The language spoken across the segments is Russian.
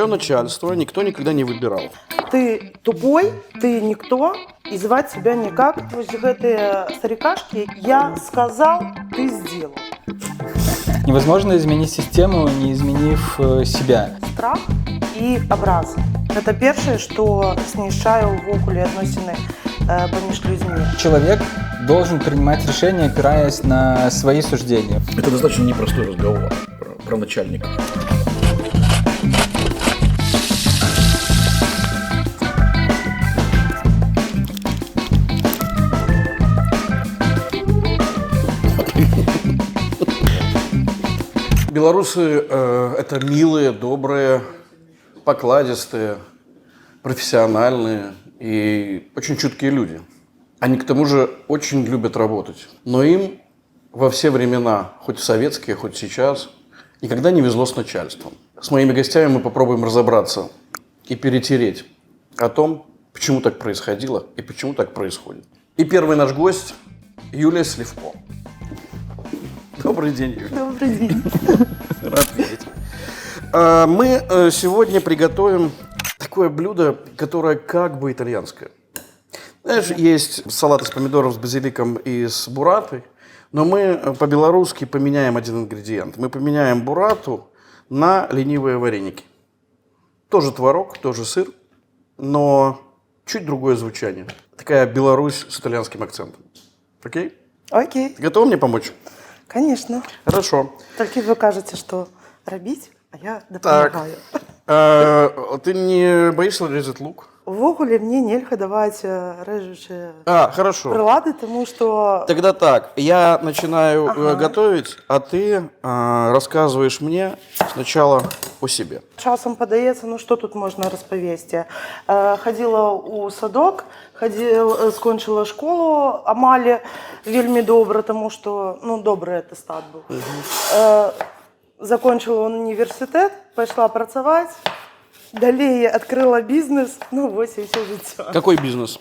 Твое начальство никто никогда не выбирал. Ты тупой, ты никто, и звать себя никак. Вось гэтыя старикашки «я сказал, ты сделал». Невозможно изменить систему, не изменив себя. Страх и образы. Это першае, што знішчае ўвогуле адносіны паміж людзьмі. Человек должен принимать решения, опираясь на свои суждения. Это достаточно непростой разговор про начальника. Белорусы это милые, добрые, покладистые, профессиональные и очень чуткие люди. Они к тому же очень любят работать. Но им во все времена, хоть в советские, хоть сейчас, никогда не везло с начальством. С моими гостями мы попробуем разобраться и перетереть о том, почему так происходило и почему так происходит. И первый наш гость – Юлия Сливко. Добрый день, Юлия. Добрый день. Рад видеть. Мы сегодня приготовим такое блюдо, которое как бы итальянское. Знаешь, есть салат из помидоров с базиликом и с буратой, но мы по-белорусски поменяем один ингредиент. Мы поменяем бурату на ленивые вареники. Тоже творог, тоже сыр, но чуть другое звучание. Такая Беларусь с итальянским акцентом. Окей? Окей. Ты готова мне помочь? Конечно. Хорошо. Только вы кажете, что робить, а я Так. допомагаю. Ты не боишься резать лук? Увогуле мне нельга давать рэжучыя Хорошо. прылады, тому што Тогда так, я начинаю готовить, а ты рассказываешь мне сначала о себе. часам падаецца, ну што тут можна распавесці. Хадзіла ў садок, скончыла школу амаль вельмі добра, таму што добры атэстат быў. Закончыла універсітэт, пайшла працаваць, далей адкрыла бізнес, вось і ўсё жыццё. Какой бизнес?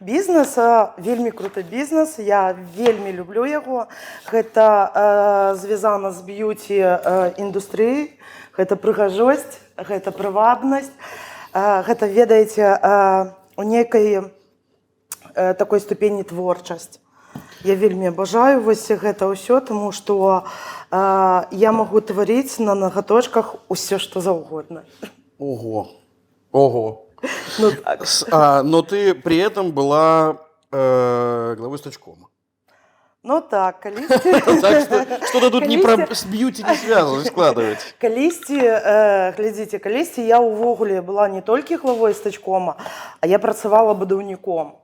Бізнес, вельмі круты бізнес, я вельмі люблю яго. Гэта звязана з б'юці-індустрыяй, гэта прыгажосць, гэта прывабнасць, гэта, ведаеце, у нейкай такой ступені творчасць. Я вельмі абажаю вось гэта ўсё, таму што я магу тварыць на нагаточках усё, што заўгодна. Ого. Ого. Ну так. Но ты при этом была главой стачкома. Ну так, калісьці. Так что-то тут с бьюти не связано, складывать. Калісьці, глядзіце, калісьці я ўвогуле была не толькі главой стачкома, а я працавала будаўніком.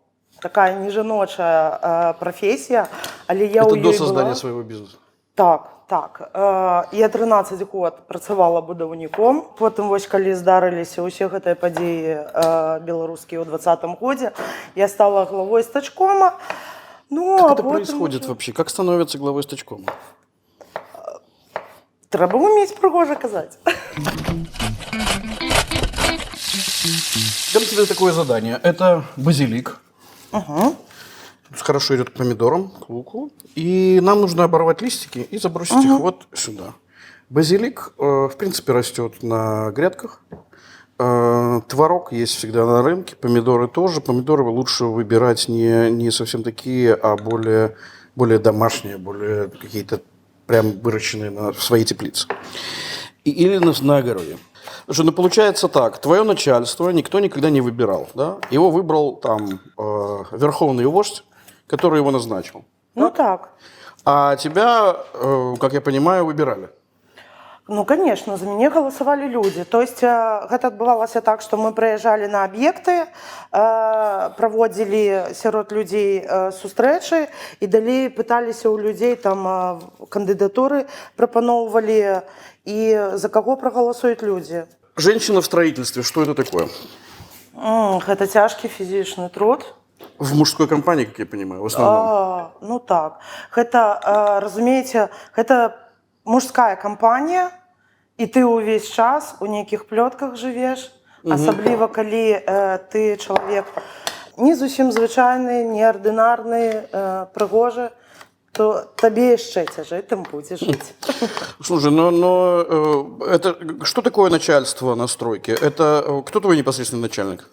Такая нежаночая профессия, але я Это ў ёй до создания была. своего бизнеса? Так. Я 13 год працавала будаўніком. Потым, вось, калі здарыліся ўсе гэтыя падзеі беларускія ў 2020 годзе, я стала главой стачкома. Как это происходит вообще? Как становится главой стачкома? Трэба ўмець прыгожа казаць. Дам тебе такое задание. Это базилик. Хорошо идет к помидорам, к луку. И нам нужно оборвать листики и забросить их вот сюда. Базилик, в принципе, растет на грядках. Творог есть всегда на рынке, помидоры тоже. Помидоры лучше выбирать не совсем такие, а более домашние, более какие-то прям выращенные в своей теплице. Или на огороде. Слушай, получается так, твое начальство никто никогда не выбирал, да? Его выбрал там верховный вождь, который его назначил. Ну так. А тебя, как я понимаю, выбирали? Ну, конечно, за мяне галасавалі людзі. То есть гэта адбывалася так, што мы прыязджалі на аб'екты, праводзілі сярод людзей сустрэчы і далей пыталіся ў людзей там кандыдатуры прапаноўвалі і за каго прагаласуюць людзі. Женщина в строительстве, что это такое? Гэта цяжкі фізічны труд. В мужской компании, как я понимаю, в основном. Ну так. Гэта, разумееце, гэта мужская кампанія, і ты ўвесь час у нейкіх плётках жывеш, асабліва калі ты чалавек не зусім звычайны, неардынарны, прыгожы, то тебе еще тяжей, там будешь жить. Слушай, это что такое начальство на стройке? Это кто твой непосредственный начальник?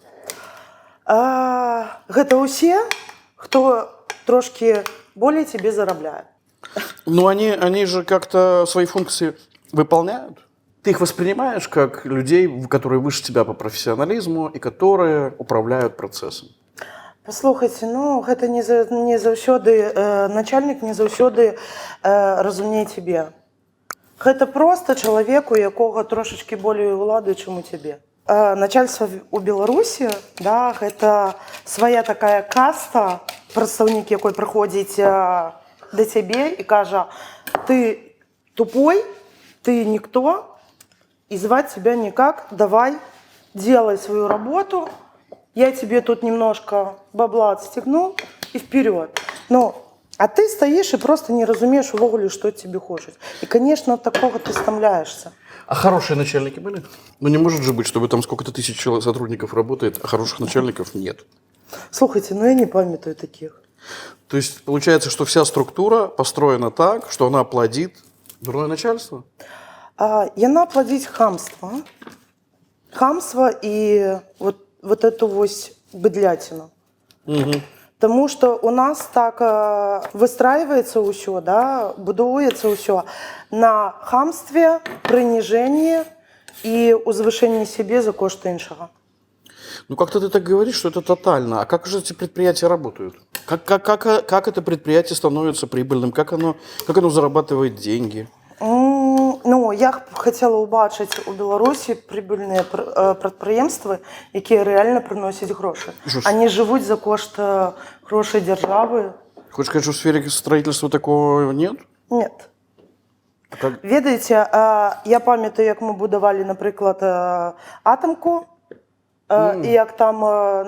Гэта ўсе, хто трошки более тебе зарабляет. Ну, они же как-то свои функции выполняют. Ты их воспринимаешь как людей, которые выше тебя по профессионализму и которые управляют процессом. Паслухайце, ну гэта не заўсёды начальнік не заўсёды разумее тебе. Гэта просто чалавек, у якога трошачки болей улады, чым у цябе. Начальство у Беларусі, да, гэта свая такая каста, прадстаўнік якой прыходзіць да цябе і кажа: ты тупой, ты никто, и звать тебя никак, давай, делай свою работу, я тебе тут немножко бабла отстегнул и вперед. Ну, а ты стоишь и просто не разумеешь увогуле, что тебе хочет. И, конечно, от такого ты стомляешься. А хорошие начальники были? Ну, не может же быть, чтобы там сколько-то тысяч сотрудников работает, а хороших начальников нет. Слушайте, ну я не памятаю таких. То есть получается, что вся структура построена так, что она плодит дурное начальство? Яна плодить хамство. Хамство и вот эту вось быдлятину. Угу. Тому что у нас так выстраивается ўсё, да, будуецца ўсё на хамстве, прыніжэнні и узвышении себе за кошт іншага. Ну, как-то ты так говоришь, что это тотально. А как же эти предприятия работают? Как это предприятие становится прибыльным? Как оно зарабатывает деньги? Ну, я хотела убачыць у Беларусі прибыльныя прадпрыемствы, якія рэальна прыносяць грошы. Они живут за кошт грошай дзяржавы. Хочешь сказать, что в сфере строительства такого нет? Нет. Ведаеце, я памятаю, як мы будавалі, напрыклад, атамку, і як там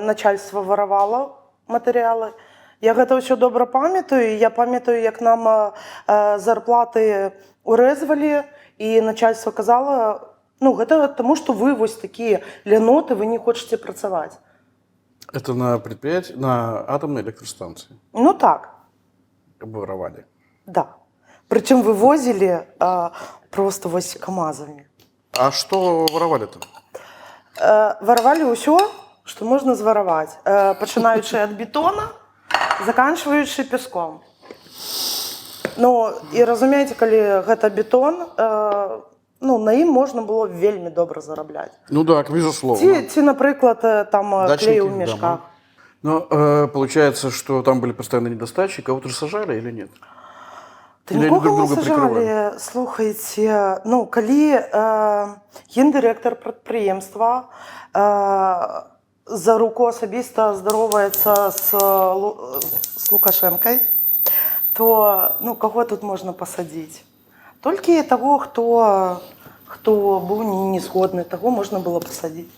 начальство воровало матэрыялы. Я гэта ўсё добра памятаю. Я памятаю, як нам зарплаты урэзвалі, і начальство казало: ну, гэта таму, што вы вось такія ляноты, вы не хочаце працаваць. Это на предприятии, на атомной электростанции? Ну так. Воровали? Да. Причем вывозили просто вось камазами. А что воровали-то? Воровали ўсё, што можна звараваць, пачынаючы ад бетона, заканчваючы пяском. Ну, і разумееце, калі гэта бетон, ну, на ім можна было вельмі добра зарабляць. Ну так, безусловно. Ці напрыклад, там клей у мешках. Но получается, что там были постоянно недостачи, кого-то же сажали или нет? Та нікога не сажалі. Слухайце, ну, калі гендырэктар прадпрыемства за руку асабіста здароваецца з Лукашэнкай, то, ну, кого тут можно посадить? Только того, кто был не згодны, того можно было посадить.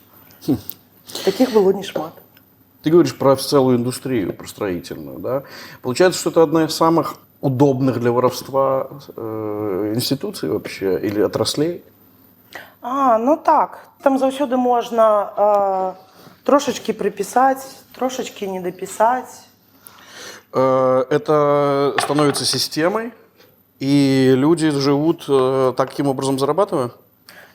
Таких было не шмат. Ты говоришь про целую индустрию, про строительную, да? Получается, что это одна из самых удобных для воровства институций вообще или отраслей? Ну так. Там заўсёды можно трошечки приписать, трошечки не дописать. Это становится системой, и люди живут таким образом, зарабатывая?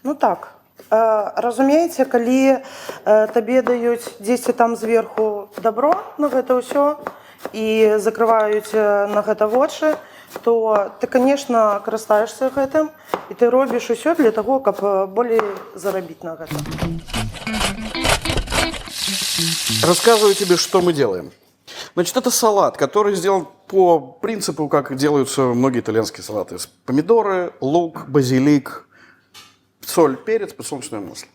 Ну так. Разумееце, калі табе даюць дзесьці там зверху добро на гэта ўсё і закрываюць на гэта вочы, то ты, конечно, карыстаешься гэтым, і ты робіш усё для того, каб болей зарабіць на гэта. Рассказываю тебе, что мы делаем. Значит, это салат, который сделан по принципу, как делаются многие итальянские салаты. Помидоры, лук, базилик, соль, перец, подсолнечное масло.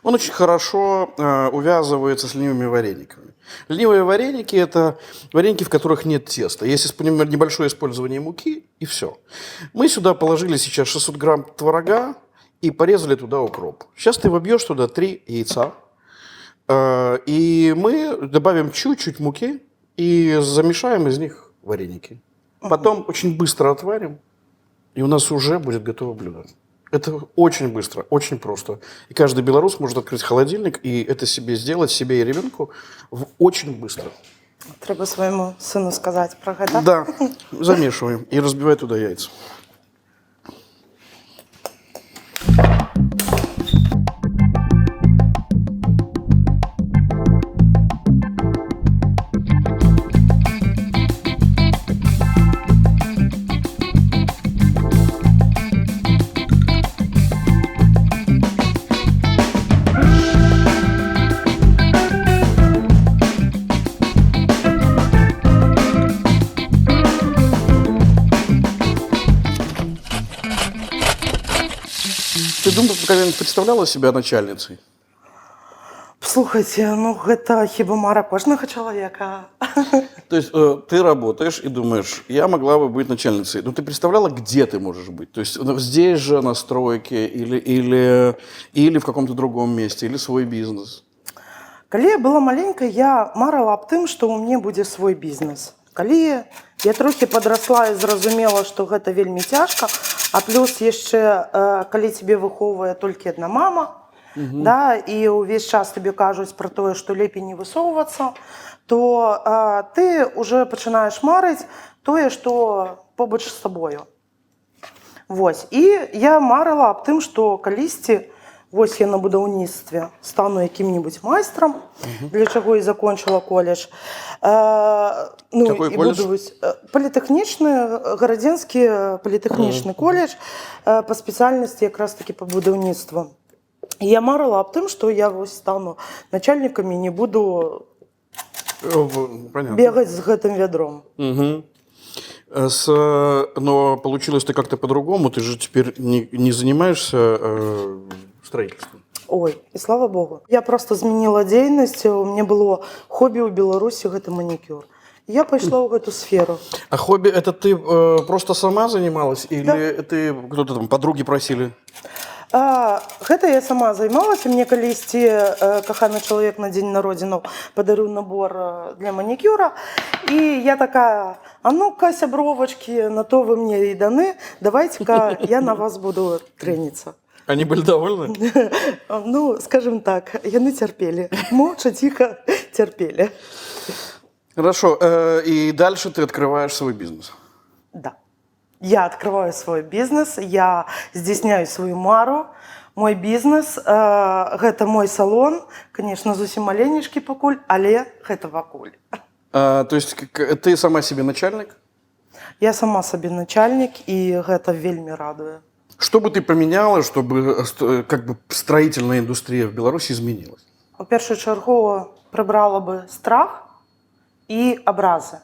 Он очень хорошо увязывается с ленивыми варениками. Ленивые вареники – это вареники, в которых нет теста. Есть небольшое использование муки, и все. Мы сюда положили сейчас 600 грамм творога и порезали туда укроп. Сейчас ты вобьешь туда 3 яйца. И мы добавим чуть-чуть муки и замешаем из них вареники. Потом очень быстро отварим, и у нас уже будет готово блюдо. Это очень быстро, очень просто. И каждый белорус может открыть холодильник и это себе сделать, себе и ребенку, очень быстро. Треба своему сыну сказать про это. Да, замешиваем и разбивай туда яйца. Ты думаешь, когда-нибудь представляла себя начальницей? Слухайте, ну гэта хіба мара кожнага чалавека. То есть ты работаешь и думаешь, я могла бы быть начальницей. Но ты представляла, где ты можешь быть? То есть здесь же, на стройке, или в каком-то другом месте, или свой бизнес? Калі я была маленькая, я марыла аб тым, што ў мне будзе свой бізнес. Калі я трохі падрасла і зразумела, што гэта вельмі цяжка, а плюс яшчэ, калі цябе выхоўвае толькі адна мама, да, і ўвесь час табе кажуць пра тое, што лепей не высоўвацца, то ты уже пачынаеш марыць тое, што побач з табою. Вось. І я марыла аб тым, што калісьці вось я на будаўніцтве стану якім-небудзь майстрам, для чаго і закончыла коледж. Ну, Какой і колледж? буду політэхнічны, гарадзенскі політэхнічны коледж па спецыяльнасці якраз такі па будаўніцтву. І я марыла аб тым, што я вось стану начальнікам і не буду Понятно. бегаць з гэтым вядром. Мгм. Но получилось ты как-то по-другому. Ты же теперь не занимаешься строительством. Ой, і слава Богу. Я просто змяніла дзейнасць. У мяне было хобі ў Беларусі, гэта манікюр. Я пайшла ў гэту сферу. А хобби это ты просто сама занималась? Или ты кто-то там, подруги просили? Гэта я сама займалася. Мне калісьці каханы чалавек на дзень народзінаў падарыў набор для манікюра. І я такая, а ну-ка, сябровачкі, на то вы мне і даны, давайте-ка я на вас буду треніцца. Они были довольны? Ну, скажем так, яны цярпелі. Моўча, ціха цярпелі. Хорошо. И дальше ты открываешь свой бизнес. Да. Я открываю свой бизнес, я здзяйсняю свою мару. Мой бизнес, гэта мой салон, конечно, зусім маленечкі пакуль, але гэта пакуль. То есть ты сама себе начальник? Я сама сабе начальник, і гэта вельмі радуе. Что бы ты поменяла, чтобы как бы строительная индустрия в Беларуси изменилась? У першую чаргу прыбрала бы страх і абразы.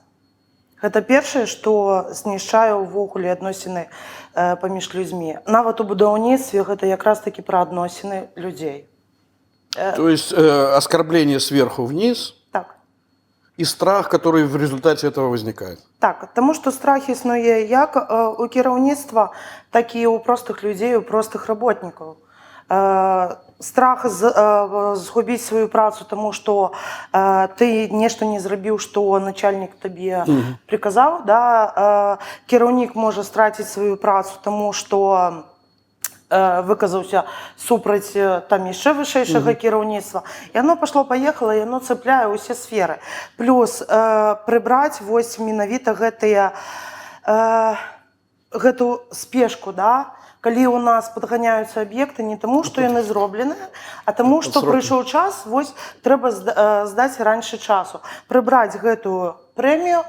Гэта першае, што знішчае ўвогуле адносіны паміж людзьмі. Нават у будаўніцтве гэта якраз такі пра адносіны людзей. То есть оскорбление сверху вниз Так. и страх, который в результате этого возникает. Так, таму што страх існуе як у кіраўніцтва, так і ў простых людзей, у простых работнікаў. Страх згубіць сваю працу, таму што ты нешта не зрабіў, што начальнік табе приказаў. Да? Кіраўнік можа страціць сваю працу, таму што выказаўся супраць там яшчэ вышэйшага кіраўніцтва. І оно пашло-паехала, і оно цэпляе ўсе сферы. Плюс прыбраць вось менавіта гэту спешку, да? Калі у нас падганяюцца аб'екты не таму, што яны зробленыя, а таму, што прыйшоў час, вось трэба здаць раньше часу. Прыбраць гэтую прэмію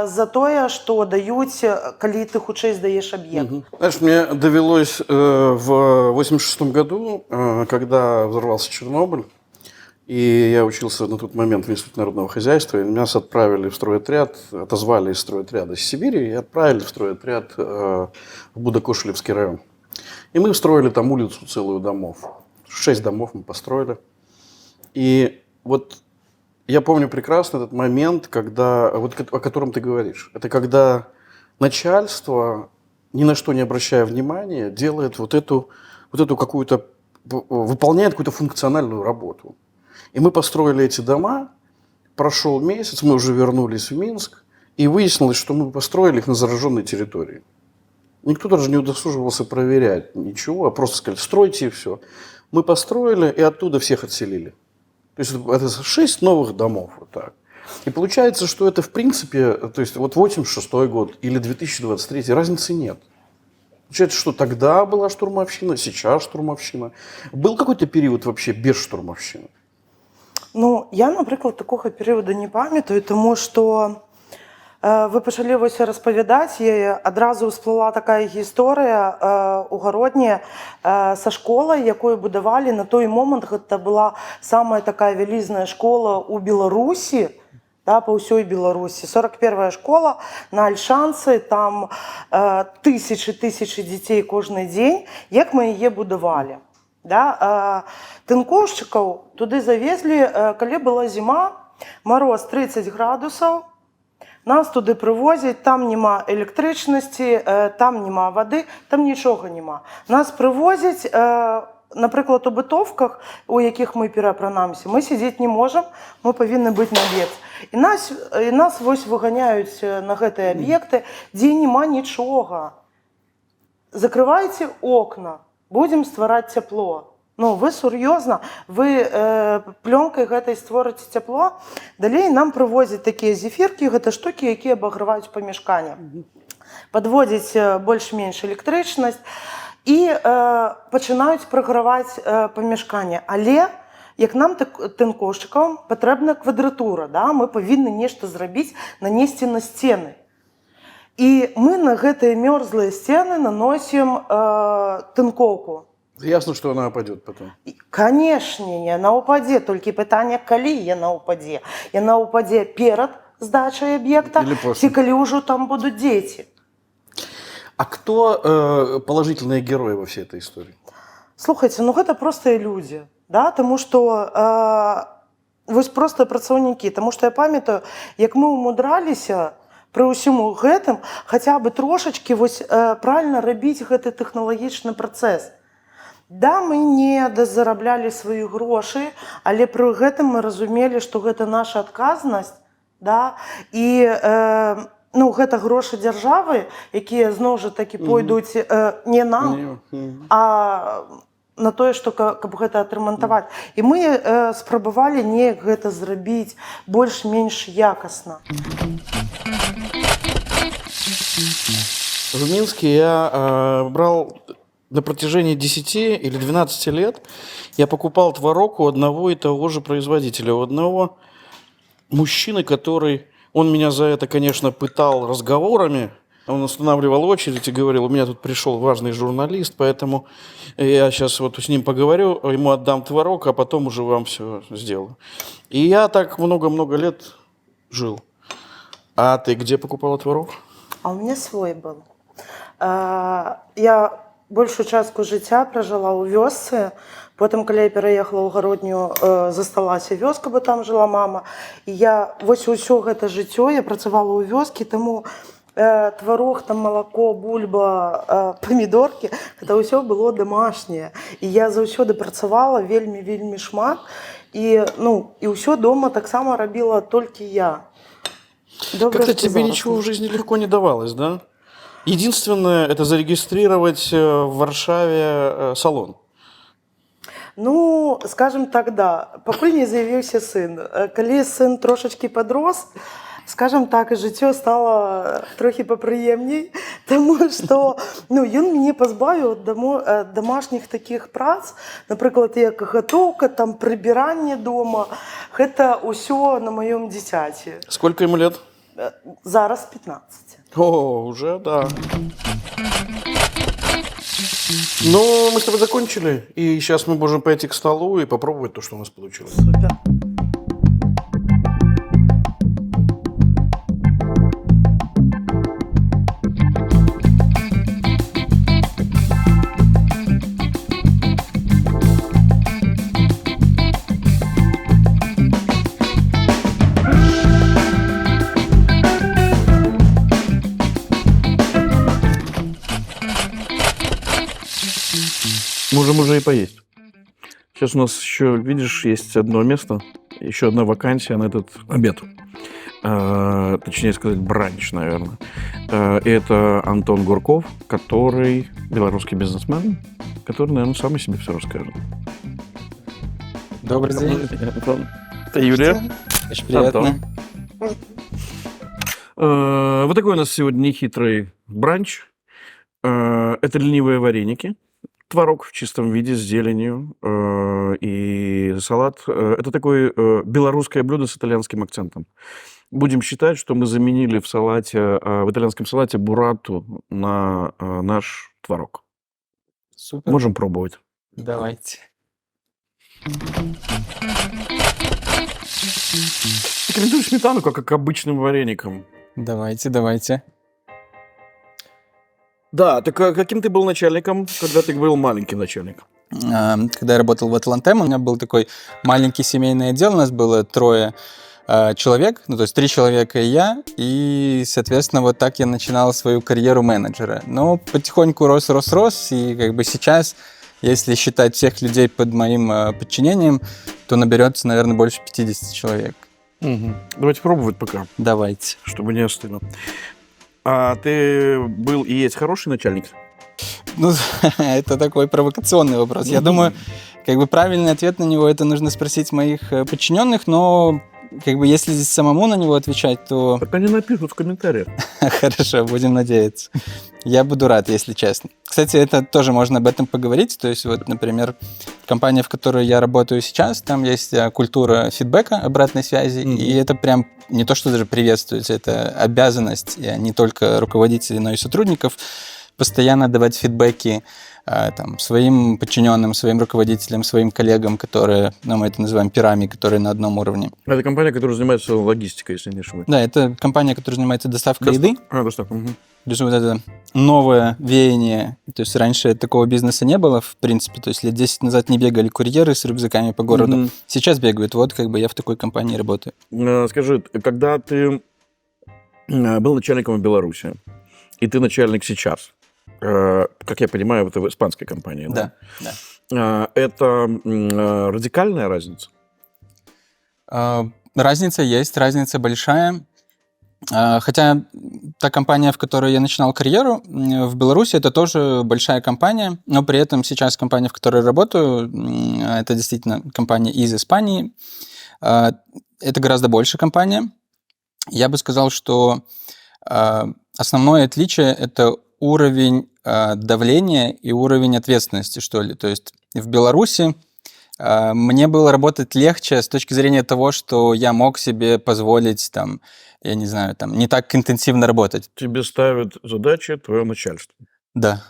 за тое, што даюць, калі ты хутчэй здаеш аб'ект. Знаешь, мне довелось в 1986 году, когда взорвался Чернобыль, и я учился на тот момент в Институте народного хозяйства, и меня отправили в стройотряд, отозвали из стройотряда с Сибири и отправили в стройотряд в Будокошелевский район. И мы строили там улицу целую домов. 6 домов мы построили. И вот я помню прекрасно этот момент, когда, вот о котором ты говоришь. Это когда начальство, ни на что не обращая внимания, делает вот эту какую-то, выполняет какую-то функциональную работу. И мы построили эти дома, прошел месяц, мы уже вернулись в Минск, и выяснилось, что мы построили их на зараженной территории. Никто даже не удосуживался проверять ничего, а просто сказали, стройте и все. Мы построили, и оттуда всех отселили. То есть это 6 новых домов вот так. И получается, что это в принципе, то есть вот 86-й год или 2023, разницы нет. Получается, что тогда была штурмовщина, сейчас штурмовщина. Был какой-то период вообще без штурмовщины? Ну, я, наприклад, такого періоду не пам'ятаю, тому що ви почали ось розповідати, і одразу всплила така історія у Городні со школою, яку будували на той момент, це була сама така величезна школа у Білорусі, да, по всій Білорусі. 41-я школа на Ольшанці, там тисячі дітей кожен день, як ми її будували. Да? Тинковщиків туди завезли, коли була зима, мороз 30 градусів, нас туди привозять, там нема електричності, там нема води, там нічого нема. Нас привозять, наприклад, у битовках, у яких ми перепронаємося, ми сидіти не можемо, ми повинні бути на об'єкті. І нас ось виганяють на ці об'єкти, де нема нічого. Закривайте окна, будемо створити тепло. Ну, ви серйозно, ви пленкою гэтай створите тепло. Далі нам привозять такі зефірки, гэта штуки, які обогрівають помешкання. Підводять більш-менш електричність і починають програвати помешкання. Але, як нам, тинковщикам, потрібна квадратура. Да? Ми повинні нешта зробити, нанести на стіни. І ми на гэты мерзлые стены наносим тынковку. Ясно, что она упадет потом. Конечно, яна упаде, толькі пытанне, калі яна упаде. Яна упаде перад здачай аб'екта, ці калі ўжо там будуць дзеці. А кто положительные герои во всей этой истории? Слухайте, ну гэта простыя людзі, да? Таму што вось простыя працаўнікі, таму што я памятаю, як мы умудраліся пры ўсім гэтым хаця бы трошачкі вось правільна рабіць гэты тэхналагічны працэс. Да, мы не дазараблялі свае грошы, але пры гэтым мы разумелі, што гэта наша адказнасць, да? І ну, гэта грошы дзяржавы, якія зноў жа такі пойдуць не нам, а на тое, што каб гэта адрамантаваць. І мы спрабавалі неяк гэта зрабіць больш-менш якасна. В Минске я брал на протяжении 10 или 12 лет, я покупал творог у одного и того же производителя, у одного мужчины, который, он меня за это, конечно, пытал разговорами, он останавливал очередь и говорил, у меня тут пришел важный журналист, поэтому я сейчас вот с ним поговорю, ему отдам творог, а потом уже вам все сделаю. И я так много-много лет жил. А ты где покупала творог? А у меня свой был. Я большую частку жыцця пражыла ў вёсцы, потым, калі я пераехала ў Гародню, засталася вёска, бо там жыла мама. І я вось усё гэта жыццё я працавала ў вёскі, таму тварог, там малако, бульба, памідоркі, гэта ўсё было дамашняе. І я заўсёды працавала вельмі шмат, і ўсё дома таксама рабіла толькі я. Как-то тебе ничего в жизни легко не давалось, да? Единственное, это зарегистрировать в Варшаве салон. Ну, скажем так, да. Пакуль не з'явіўся сын. Калі сын трошачкі подрос, скажем так, і жыццё стало трохі папрыемней, таму што ён мяне пазбавіў ад домашніх такіх прац, напрыклад, як гатоўка, там прыбіранне дома. Гэта ўсё на маём дзіцяці. Сколько ему лет? Зараз 15. О, уже, да. Ну, мы с тобой закончили, и сейчас мы можем пойти к столу и попробовать то, что у нас получилось. Супер. Можем уже и поесть. Сейчас у нас еще, видишь, есть одно место, еще одна вакансия на этот обед. Точнее сказать, бранч, наверное. Это Антон Гурков, который белорусский бизнесмен, который, наверное, сам о себе все расскажет. Добрый день. Это Юлия. Очень приятно. Антон. Вот такой у нас сегодня нехитрый бранч. Это ленивые вареники. Творог в чистом виде с зеленью и салат. Это такое белорусское блюдо с итальянским акцентом. Будем считать, что мы заменили в салате, в итальянском салате буррату на наш творог. Супер. Можем пробовать. Давайте. Рекомендую сметану, как к обычным вареникам. Давайте. Да, так каким ты был начальником, когда ты был маленьким начальником? Когда я работал в Атлантем, у меня был такой маленький семейный отдел, у нас было 3 человек, ну, то есть 3 человека и я, и, соответственно, вот так я начинал свою карьеру менеджера. Но потихоньку рос, и как бы сейчас, если считать всех людей под моим подчинением, то наберется, наверное, больше 50 человек. Угу. Давайте пробовать пока, Давайте. чтобы не остыло. А ты был и есть хороший начальник? Ну, это такой провокационный вопрос. Я думаю, как бы правильный ответ на него, это нужно спросить моих подчиненных, но как бы если здесь самому на него отвечать, то... Так они напишут в комментариях. Хорошо, будем надеяться. Я буду рад, если честно. Кстати, это тоже можно об этом поговорить. То есть вот, например, компания, в которой я работаю сейчас, там есть культура фидбэка, обратной связи, и это прям не то, что даже приветствуется, это обязанность не только руководителей, но и сотрудников постоянно давать фидбэки там, своим подчиненным, своим руководителям, своим коллегам, которые, ну, мы это называем пирами, которые на одном уровне. Это компания, которая занимается логистикой, если не ошибаюсь. Да, это компания, которая занимается доставкой еды. Доставка. Угу. То есть вот это новое веяние. То есть раньше такого бизнеса не было, в принципе. То есть лет 10 назад не бегали курьеры с рюкзаками по городу. Сейчас бегают. Вот как бы я в такой компании работаю. Скажи, когда ты был начальником в Беларуси, и ты начальник сейчас, как я понимаю, это в испанской компании, да? Да. Это радикальная разница? Разница есть, разница большая. Хотя та компания, в которой я начинал карьеру, в Беларуси, это тоже большая компания, но при этом сейчас компания, в которой я работаю, это действительно компания из Испании. Это гораздо больше компания. Я бы сказал, что основное отличие – это уровень давления и уровень ответственности, что ли. То есть в Беларуси мне было работать легче с точки зрения того, что я мог себе позволить, там, я не знаю, там, не так интенсивно работать. Тебе ставят задачи твое начальство. Да.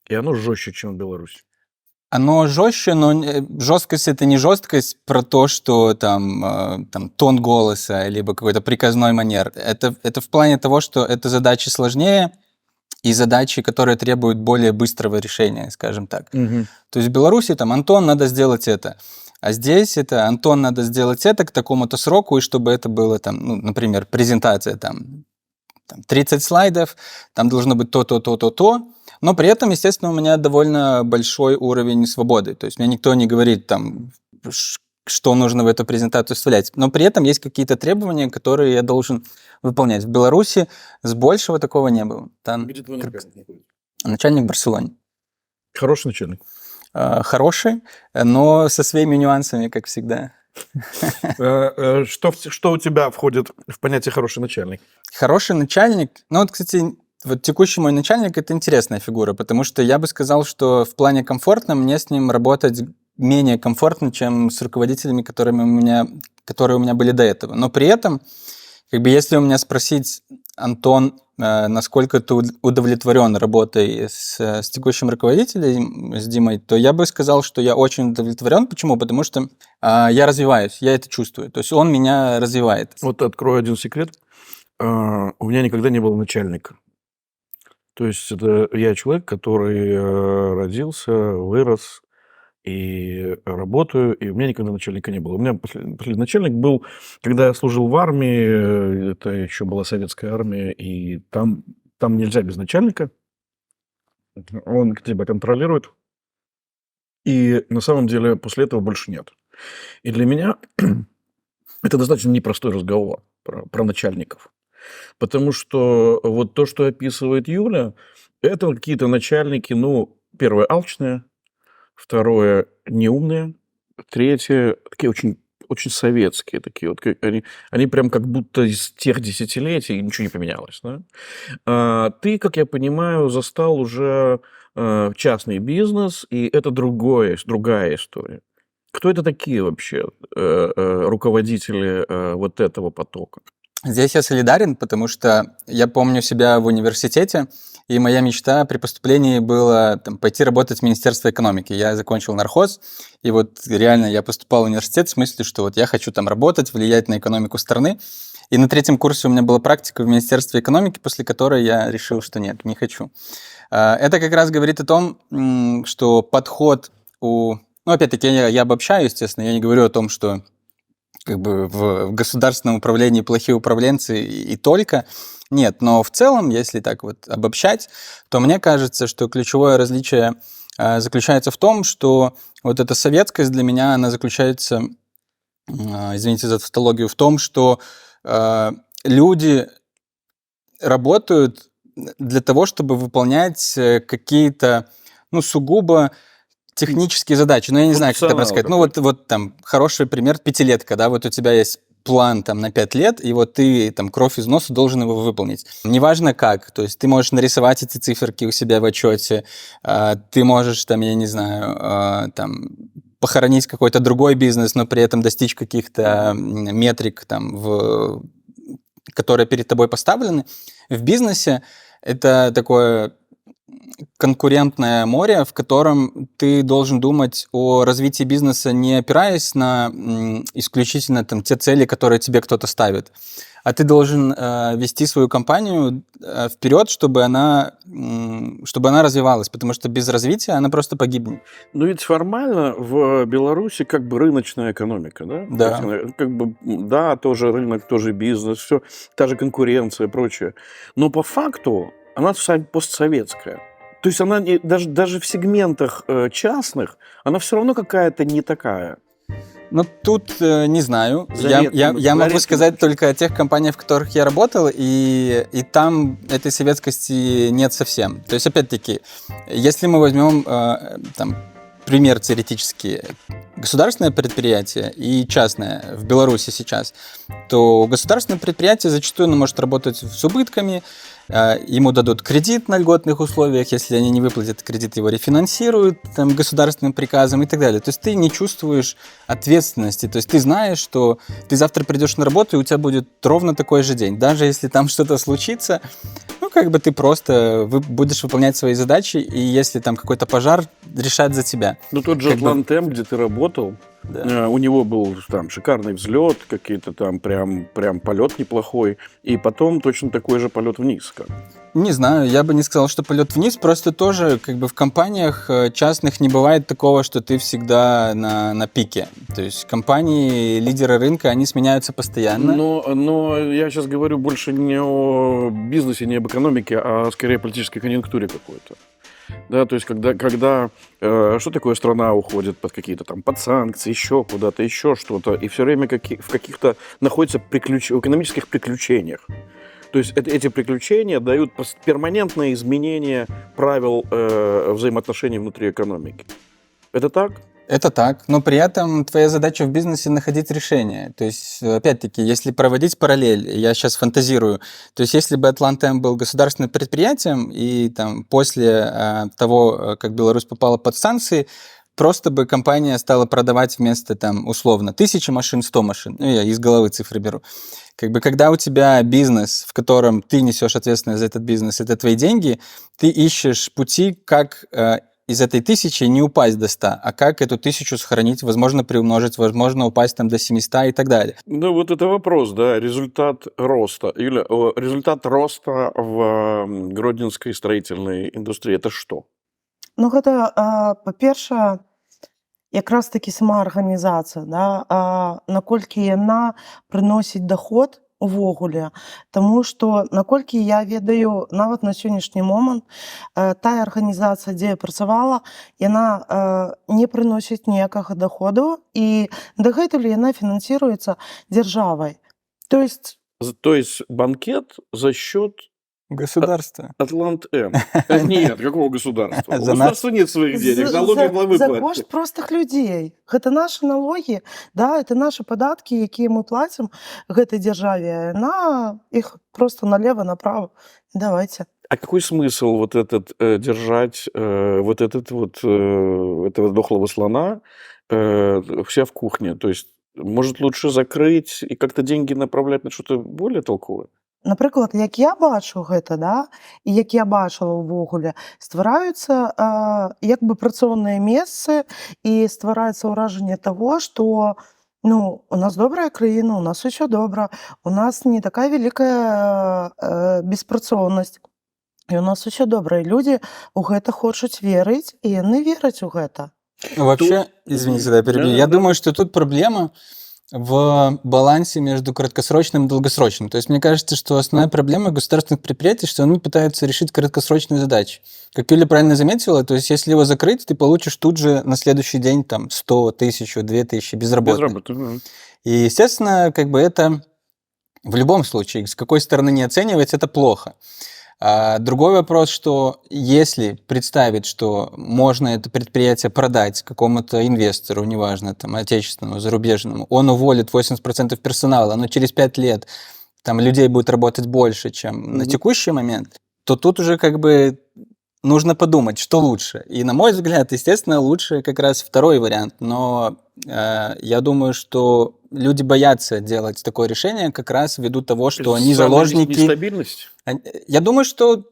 И оно жестче, чем в Беларуси. Оно жестче, но жесткость — это не жесткость про то, что там тон голоса, либо какой-то приказной манер. Это в плане того, что это задачи сложнее, и задачи, которые требуют более быстрого решения, скажем так. То есть в Беларуси там Антон, надо сделать это. А здесь это Антон, надо сделать это к такому-то сроку, и чтобы это было там, ну, например, презентация там 30 слайдов, там должно быть то. Но при этом, естественно, у меня довольно большой уровень свободы. То есть мне никто не говорит там, что нужно в эту презентацию вставлять. Но при этом есть какие-то требования, которые я должен выполнять. В Беларуси с большего такого не было. Там Где твой начальник находится? начальник в Барселоне. Хороший начальник. Хороший, но со своими нюансами, как всегда. Что у тебя входит в понятие «хороший начальник»? Хороший начальник... Ну вот, кстати, вот текущий мой начальник – это интересная фигура, потому что я бы сказал, что в плане комфортно мне с ним работать менее комфортно, чем с руководителями, которые у меня были до этого. Но при этом, как бы, если у меня спросить, Антон, насколько ты удовлетворен работой с текущим руководителем, с Димой, то я бы сказал, что я очень удовлетворен. Почему? Потому что я развиваюсь, я это чувствую. То есть он меня развивает. Вот открою один секрет. У меня никогда не было начальника. То есть это я человек, который родился, вырос и работаю, и у меня никогда начальника не было. У меня последний начальник был, когда я служил в армии, это еще была советская армия, и там нельзя без начальника. Он тебя контролирует. И на самом деле после этого больше нет. И для меня это достаточно непростой разговор про начальников. Потому что вот то, что описывает Юля, это какие-то начальники, ну, первое, алчные, второе, неумные, третье, такие очень очень советские такие. Вот они прям как будто из тех десятилетий, ничего не поменялось. Да? Ты, как я понимаю, застал уже частный бизнес, и это другая история. Кто это такие вообще руководители вот этого потока? Здесь я солидарен, потому что я помню себя в университете, и моя мечта при поступлении была там, пойти работать в Министерство экономики. Я закончил нархоз, и вот реально я поступал в университет в смысле, что вот я хочу там работать, влиять на экономику страны. И на 3-м курсе у меня была практика в Министерстве экономики, после которой я решил, что нет, не хочу. Это как раз говорит о том, что подход у... Ну, опять-таки, я обобщаю, естественно, я не говорю о том, что как бы в государственном управлении плохие управленцы и только. Нет, но в целом, если так вот обобщать, то мне кажется, что ключевое различие заключается в том, что вот эта советскость для меня, она заключается, извините за тавтологию, в том, что люди работают для того, чтобы выполнять какие-то, ну, сугубо технические задачи. Ну, я не знаю, как это сказать. Ну, вот там хороший пример пятилетка, да, вот у тебя есть план там на 5 лет, и вот ты там кровь из носа должен его выполнить. Неважно как, то есть ты можешь нарисовать эти циферки у себя в отчете, ты можешь там, я не знаю, там похоронить какой-то другой бизнес, но при этом достичь каких-то метрик там, которые перед тобой поставлены. В бизнесе это такое конкурентное море, в котором ты должен думать о развитии бизнеса, не опираясь на исключительно там, те цели, которые тебе кто-то ставит, а ты должен вести свою компанию вперед, чтобы она развивалась, потому что без развития она просто погибнет. Но ведь формально в Беларуси как бы рыночная экономика, да? Да. Как бы, да, тоже рынок, тоже бизнес, все, та же конкуренция и прочее. Но по факту она постсоветская. То есть она даже в сегментах частных, она все равно какая-то не такая. Ну, тут не знаю. Я могу сказать только о тех компаниях, в которых я работал, и там этой советскости нет совсем. То есть, опять-таки, если мы возьмем там, пример теоретически государственное предприятие и частное в Беларуси сейчас, то государственное предприятие зачастую может работать с убытками, ему дадут кредит на льготных условиях, если они не выплатят кредит, его рефинансируют там, государственным приказом и так далее. То есть ты не чувствуешь ответственности, то есть ты знаешь, что ты завтра придешь на работу, и у тебя будет ровно такой же день. Даже если там что-то случится, ну, как бы ты просто будешь выполнять свои задачи, и если там какой-то пожар, решать за тебя. Ну, тот же Атлантем, где ты работал, да. У него был там шикарный взлет, какие-то там прям полет неплохой, и потом точно такой же полет вниз. Как. Не знаю, я бы не сказал, что полет вниз, просто тоже как бы в компаниях частных не бывает такого, что ты всегда на пике. То есть компании, лидеры рынка, они сменяются постоянно. Но я сейчас говорю больше не о бизнесе, не об экономике, а скорее о политической конъюнктуре какой-то. Да, то есть, когда что такое страна уходит под какие-то там под санкции, еще куда-то, еще что-то, и все время в каких-то находится в экономических приключениях. То есть эти приключения дают перманентное изменение правил взаимоотношений внутри экономики. Это так? Это так, но при этом твоя задача в бизнесе находить решение. То есть, опять-таки, если проводить параллель, я сейчас фантазирую, то есть если бы Атлантем был государственным предприятием, и там после того, как Беларусь попала под санкции, просто бы компания стала продавать вместо, там, условно, 1000 машин, 100 машин. Ну, я из головы цифры беру. Как бы, когда у тебя бизнес, в котором ты несешь ответственность за этот бизнес, это твои деньги, ты ищешь пути, как из этой 1000 не упасть до 100, а как эту 1000 сохранить, возможно, приумножить, возможно, упасть там до 700 и так далее. Ну, вот это вопрос, да, результат роста. Или результат роста в гродненской строительной индустрии – это что? Ну, гэта, па-першае, якраз такі сама арганізацыя, да, наколькі яна прыносіць даход увогуле. Таму што, наколькі я ведаю, нават на сённяшні момант тая арганізацыя, дзе я працавала, яна не прыносіць ніякага доходу, і дагэтуль яна фінансіруецца дзяржавай. То есть банкет за счет Государство. Атлант-М. Нет, какого государства? У За государства нет своих денег, налоги главы за платят. кошт простых людей. Гэта наши налоги, да, это наши податки, якія мы платим гэтай дзяржаве. На их просто налево-направо. Давайте. А какой смысл вот этот держать вот этот вот этого дохлого слона вся в кухне? То есть, может, лучше закрыть и как-то деньги направлять на что-то более толковое? Напрыклад, як я бачу гэта, да, і як я бачыла ўвогуле, ствараюцца як бы працоўныя месцы і ствараецца ўражанне таго, што ну, у нас добрая краіна, у нас усё добра, у нас не такая вялікая беспрацоўнасць. І у нас усё добра, і людзі ў гэта хочуць верыць, і яны вераць у гэта. Вообще, извините, да, перебью. Да, Я да. думаю, что тут проблема в балансе между краткосрочным и долгосрочным. То есть мне кажется, что основная проблема государственных предприятий, что они пытаются решить краткосрочные задачи. Как Юля правильно заметила, то есть если его закрыть, ты получишь тут же на следующий день там 100, 1000, 2000 безработных. Безработных, да. И, естественно, как бы это в любом случае, с какой стороны не оценивать, это плохо. А другой вопрос, что если представить, что можно это предприятие продать какому-то инвестору, неважно, там, отечественному, зарубежному, он уволит 80% персонала, но через 5 лет там людей будет работать больше, чем на текущий момент, то тут уже как бы нужно подумать, что лучше. И, на мой взгляд, естественно, лучше как раз второй вариант. Но я думаю, что люди боятся делать такое решение как раз ввиду того, что они Самая заложники... нестабильность? Я думаю, что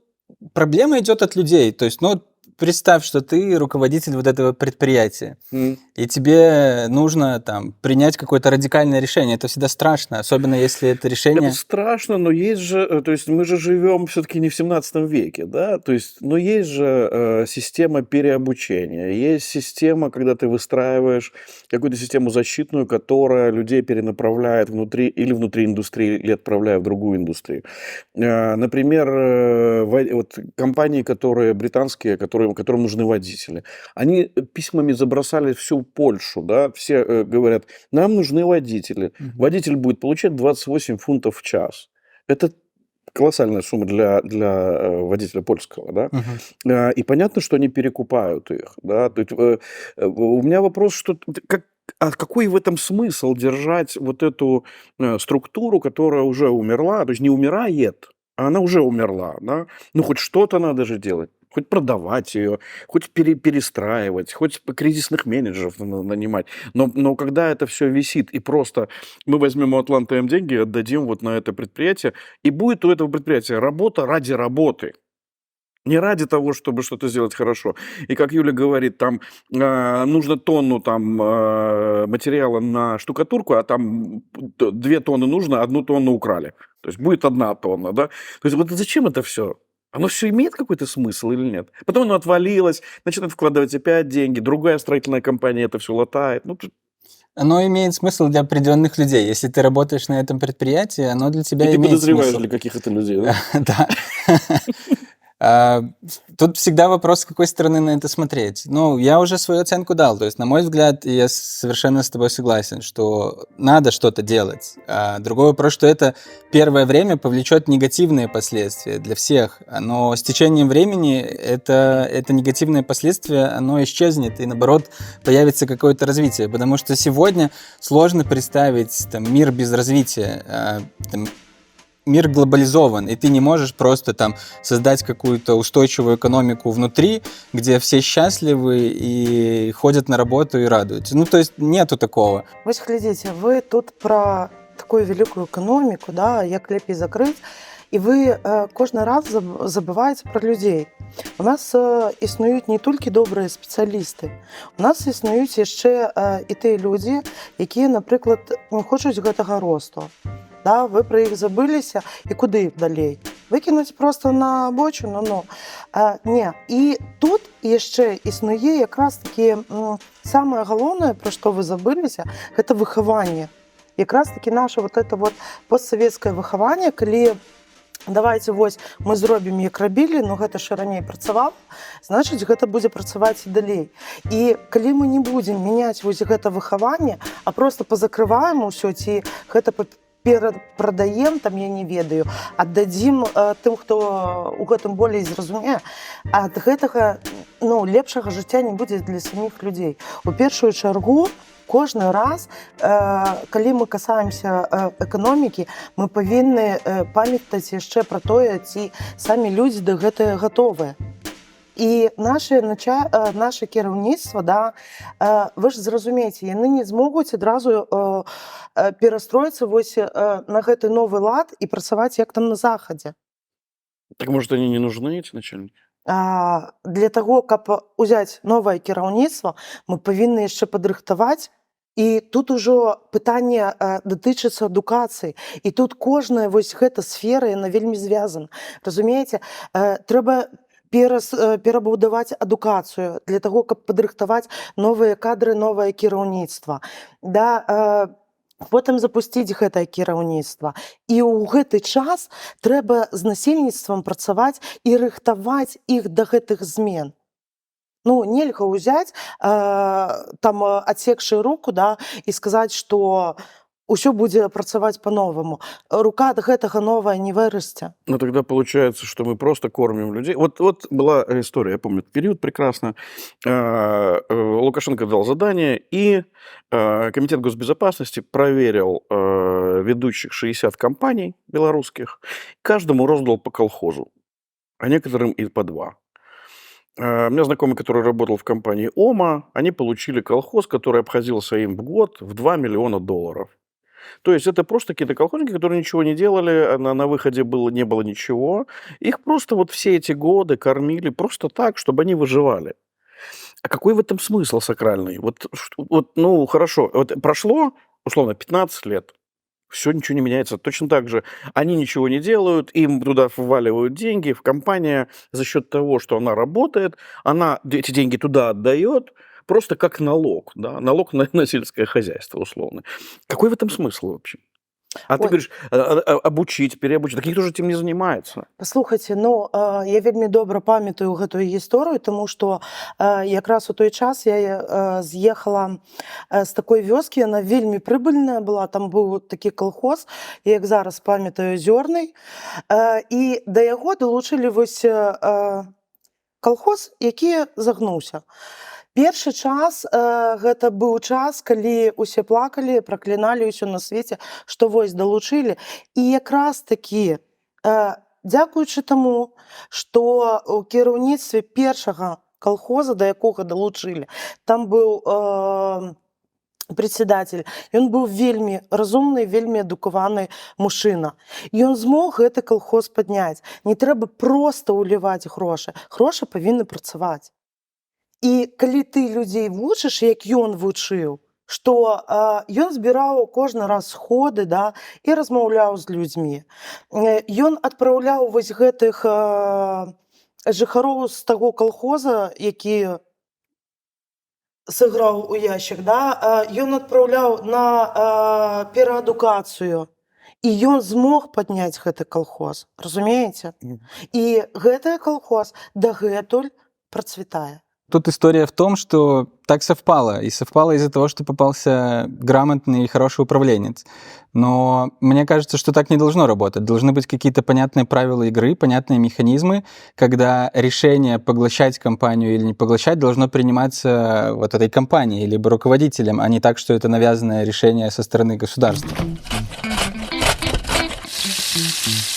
проблема идет от людей. То есть, ну, представь, что ты руководитель вот этого предприятия, и тебе нужно там принять какое-то радикальное решение. Это всегда страшно, особенно если это решение... Это страшно, но есть же, то есть мы же живем все-таки не в 17 веке, да, то есть, но есть же система переобучения, есть система, когда ты выстраиваешь какую-то систему защитную, которая людей перенаправляет внутри или внутри индустрии, или отправляет в другую индустрию. Например, вот компании, которые британские, которым нужны водители, они письмами забросали всю Польшу, да, все говорят, нам нужны водители. Водитель будет получать 28 фунтов в час. Это колоссальная сумма для водителя польского, да. И понятно, что они перекупают их, да. То есть, у меня вопрос, что какой в этом смысл держать вот эту структуру, которая уже умерла, то есть не умирает, а она уже умерла, да. Ну, хоть что-то надо же делать. Хоть продавать ее, хоть перестраивать, хоть кризисных менеджеров нанимать. Но когда это все висит, и просто мы возьмем у Атланта-М деньги, отдадим вот на это предприятие, и будет у этого предприятия работа ради работы. Не ради того, чтобы что-то сделать хорошо. И как Юля говорит, там нужно тонну там, материала на штукатурку, а там 2 тонны нужно, 1 тонну украли. То есть будет 1 тонна, да? То есть вот зачем это все? Оно все имеет какой-то смысл или нет? Потом оно отвалилось, начинает вкладывать опять деньги, другая строительная компания это все латает. Ну, Оно имеет смысл для определенных людей. Если ты работаешь на этом предприятии, оно для тебя и ты имеет подозреваешь смысл. для каких-то людей, да? Да. Тут всегда вопрос, с какой стороны на это смотреть. Ну, я уже свою оценку дал. То есть, на мой взгляд, я совершенно с тобой согласен, что надо что-то делать. Другой вопрос, что это первое время повлечет негативные последствия для всех. Но с течением времени это негативное последствие, оно исчезнет, и наоборот появится какое-то развитие. Потому что сегодня сложно представить там, мир без развития. Мир глобализован, и ты не можешь просто там создать какую-то устойчивую экономику внутри, где все счастливы и ходят на работу и радуются. Ну, то есть нету такого. Вось глядзіце, вы тут про такую великую экономику, да, як лепей закрыть, і вы кожны раз забываеце про людзей. У нас існуюць не толькі добрыя спецыялісты, у нас існуюць яшчэ і тыя людзі, якія, напрыклад, не хочуць гэтага росту. Да, вы про іх забыліся, і куды іх далей? Выкінуць просто на бочыну? Не. І тут яшчэ існуе якраз такі самае галоўнае, пра што вы забыліся, гэта выхаванне. Якраз такі наше вот это вот постсавецкае выхаванне, калі давайте вось мы зробім як рабілі, но гэта ж раней працавала, значыць гэта будзе працаваць і далей. І калі мы не будзем мяняць вось гэта выхаванне, а просто пазакрываем усё, ці гэта перапрадаем, там, я не ведаю, аддадзім тым, хто ў гэтым болей зразумее, ад гэтага лепшага жыцця не будзе для саміх людзей. У першую чаргу, кожны раз, калі мы касаемся эканомікі, мы павінны памятаць яшчэ пра тое, ці самі людзі да гэтага гатовыя. І наше кіраўніцтва, да, вы ж зразумееце, яны не змогуць адразу перастроіцца вось на гэты новы лад і працаваць як там на захадзе. Так может, они не нужны, эти начальники? Для таго, каб узяць новае кіраўніцтва, мы павінны яшчэ падрыхтаваць. І тут ужо пытанне датычыцца адукацыі. І тут кожная вось гэта сфера, яна вельмі звязана. Разумееце, трэба перабудаваць адукацыю для таго, каб падрыхтаваць новыя кадры, новае кіраўніцтва. Да, потым запусціць гэтае кіраўніцтва. І ў гэты час трэба з насельніцтвам працаваць і рыхтаваць іх да гэтых змен. Нельга ўзяць, там, адсекшы руку, да, і сказаць, што ўсё будзе працаваць по-новаму. Рука ад гэтага новая не вырасце. Тогда получается, что мы просто кормим людей. Вот была история, я помню, период прекрасно. Лукашенко дал задание, и Комитет госбезопасности проверил ведущих 60 компаний белорусских. Каждому роздал по колхозу, а некоторым и по 2. У меня знакомый, который работал в компании ОМА, они получили колхоз, который обходился им в год в $2 миллиона. То есть это просто какие-то колхозники, которые ничего не делали, на выходе не было ничего. Их просто вот все эти годы кормили просто так, чтобы они выживали. А какой в этом смысл сакральный? Хорошо, прошло, условно, 15 лет. Все, ничего не меняется. Точно так же они ничего не делают, им туда вваливают деньги, в компания за счет того, что она работает, она эти деньги туда отдает, просто как налог, да? Налог на сельское хозяйство, условно. Какой в этом смысл вообще? А ты говоришь, обучить, переобучить. Так никто же этим не занимается. Паслухайце, я вельмі добра памятаю гэтую гісторыю, тому што якраз у той час я з'ехала з такой вёскі, яна вельмі прыбыльная была, там быў такі колхоз, я як зараз памятаю, Зёрны, і да яго далучылі вось колхоз, які загнуўся. Першы час гэта быў час, калі ўсе плакалі, пракліналі ўсё на свеце, што вось далучылі. І якраз такі, дзякуючы таму, што ў кіраўніцтве першага колхоза, да якога далучылі, там быў председатель, ён быў вельмі разумны, вельмі адукаваны мужчына. Ён змог гэты колхоз падняць. Не трэба проста ўліваць грошы. Грошы павінны працаваць. І калі ты людзей вучыш, як ён вучыў, што ён збіраў кожны раз сходы, да, і размаўляў з людзьмі. Ён адпраўляў вось гэтых жыхароў з таго колхоза, які сыграў у ящик, да, ён адпраўляў на пераадукацыю. І ён змог падняць гэты колхоз, разумееце? І гэты колхоз дагэтуль процветае. Тут история в том, что так совпало. И совпало из-за того, что попался грамотный и хороший управленец. Но мне кажется, что так не должно работать. Должны быть какие-то понятные правила игры, понятные механизмы, когда решение поглощать компанию или не поглощать должно приниматься вот этой компанией, либо руководителем, а не так, что это навязанное решение со стороны государства.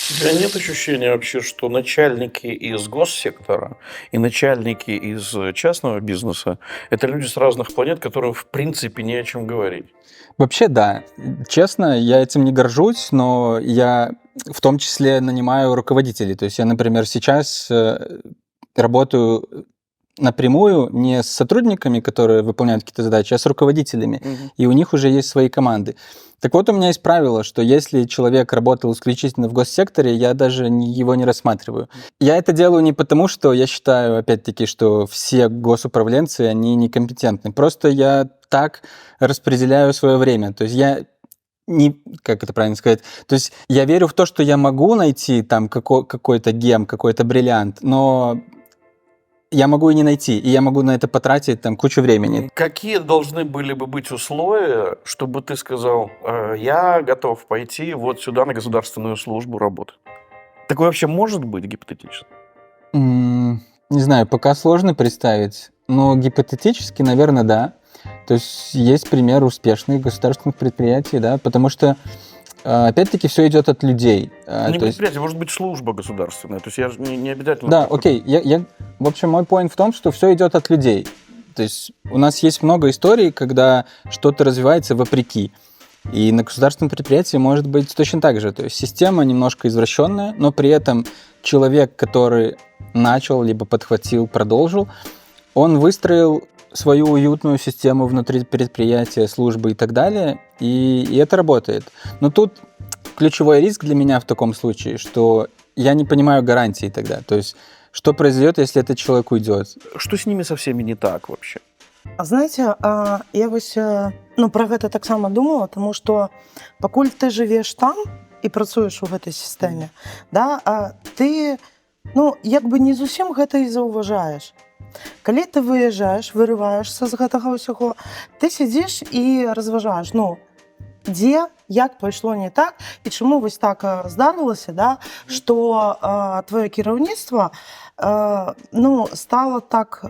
У тебя нет ощущения вообще, что начальники из госсектора и начальники из частного бизнеса – это люди с разных планет, которым в принципе не о чем говорить? Вообще, да. Честно, я этим не горжусь, но я в том числе нанимаю руководителей. То есть я, например, сейчас работаю напрямую не с сотрудниками, которые выполняют какие-то задачи, а с руководителями. И у них уже есть свои команды. Так вот, у меня есть правило, что если человек работал исключительно в госсекторе, я даже его не рассматриваю. Я это делаю не потому, что я считаю, опять-таки, что все госуправленцы, они некомпетентны. Просто я так распределяю свое время. То есть я не, как это правильно сказать, то есть я верю в то, что я могу найти там какой-то гем, какой-то бриллиант, но я могу и не найти, и я могу на это потратить там кучу времени. Какие должны были бы быть условия, чтобы ты сказал, я готов пойти вот сюда на государственную службу работать? Такое вообще может быть гипотетически? Не знаю, пока сложно представить, но гипотетически, наверное, да. То есть есть пример успешных государственных предприятий, да, потому что опять-таки все идет от людей. Не То есть- предприятие, может быть служба государственная. То есть я же не обязательно... Да, окей. В общем, мой point в том, что все идет от людей. То есть у нас есть много историй, когда что-то развивается вопреки. И на государственном предприятии может быть точно так же. То есть система немножко извращенная, но при этом человек, который начал, либо подхватил, продолжил, он выстроил свою уютную систему внутри предприятия, службы и так далее, и это работает. Но тут ключевой риск для меня в таком случае, что я не понимаю гарантии тогда. То есть что произойдет, если этот человек уйдет? Что с ними со всеми не так вообще? А знаеце, я вось пра гэта таксама думала, таму што пакуль ты жывеш там і працуеш у гэтай сістэме, да, ты як бы не зусім гэта і заўважаеш. Калі ты выязджаеш, вырываешся з гэтага ўсяго, ты сядзіш і разважаеш, дзе, як пайшло не так і чаму вось так здарылася, да, што твоё кіраўніцтва стало так,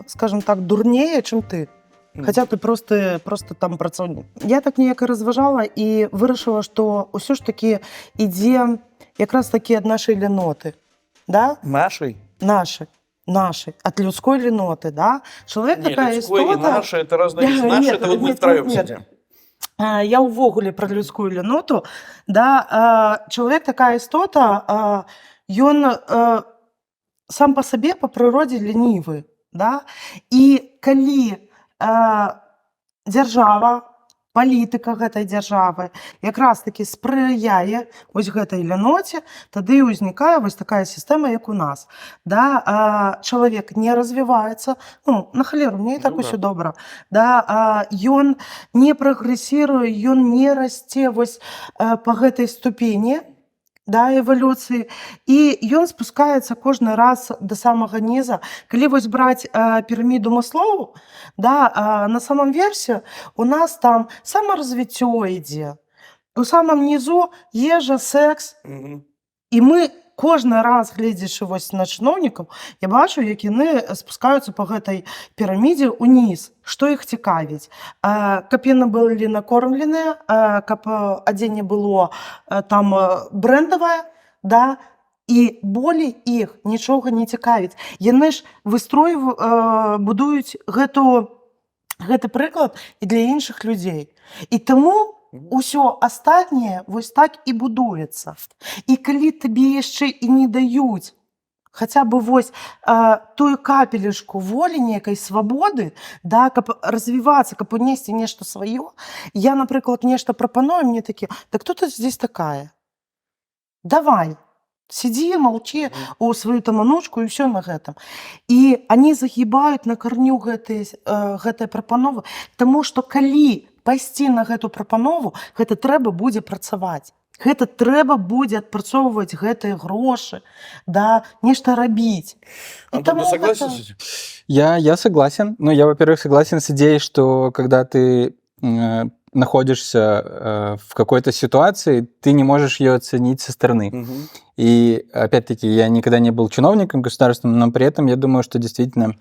скажем так, дурнее, чым ты. Хаця ты просто там працоўнік. Я так неяк і разважала і вырашыла, што ўсё ж такі ідзе якраз такі ад нашай ляноты. Да? Нашей? Нашей. От людской леноты, да? Человек такая людской истота... и нашей это разные вещи. Наши это вот мы втроем сидим. Я увогуле про людскую леноту, да, человек такая истота, ён сам по сабе по прыродзе ленівы, да, і калі дзяржава, палітыка гэтай дзяржавы якраз таки спрыяе вось гэтай ляноце, тады і ўзнікае вось такая сістэма, як у нас, да, чалавек не развіваецца, на халеру, мне і так усё добра, да, ён не прагрэсіруе, ён не расце вось па гэтай ступені, да, эвалюцыі, і ён спускаецца кожны раз да самага ніза. Калі вось браць піраміду Маслоу, да, на самом версе у нас там саморазвіццё ідзе. У самом нізу ежа, секс. І мы кожны раз, гледзячы вось на чыноўнікаў, я бачу, як яны спускаюцца па гэтай пірамідзе ўніз. Што іх цікавіць? Каб яны былі накормленыя, каб адзенне было там брэндавае, да, і болей іх нічога не цікавіць. Яны ж будуюць гэты прыклад і для іншых людзей. І таму усё астатняе вось так і будуецца. І калі табе яшчэ і не даюць хаця бы вось тую капелечку волі нейкай свабоды, да, каб развівацца, каб унесці нешта сваё, я, напрыклад, нешта прапаную, мне такі, да кто ты здесь такая? Давай, сиди, молчи у свою там анучку і ўсё на гэтым. І они загибаюць на карню гэтай прапановы, таму што калі пайсці на гэту прапанову, гэта трэба будзе працаваць. Гэта трэба будзе адпрацоўваць гэтыя грошы, да, нешта рабіць. Антон, ты согласен с этим? Я согласен. Я, во-первых, согласен с идеей, что когда ты находишься в какой-то ситуации, ты не можешь ее оценить со стороны. И, опять-таки, я никогда не был чиновником государственным, но при этом я думаю, что действительно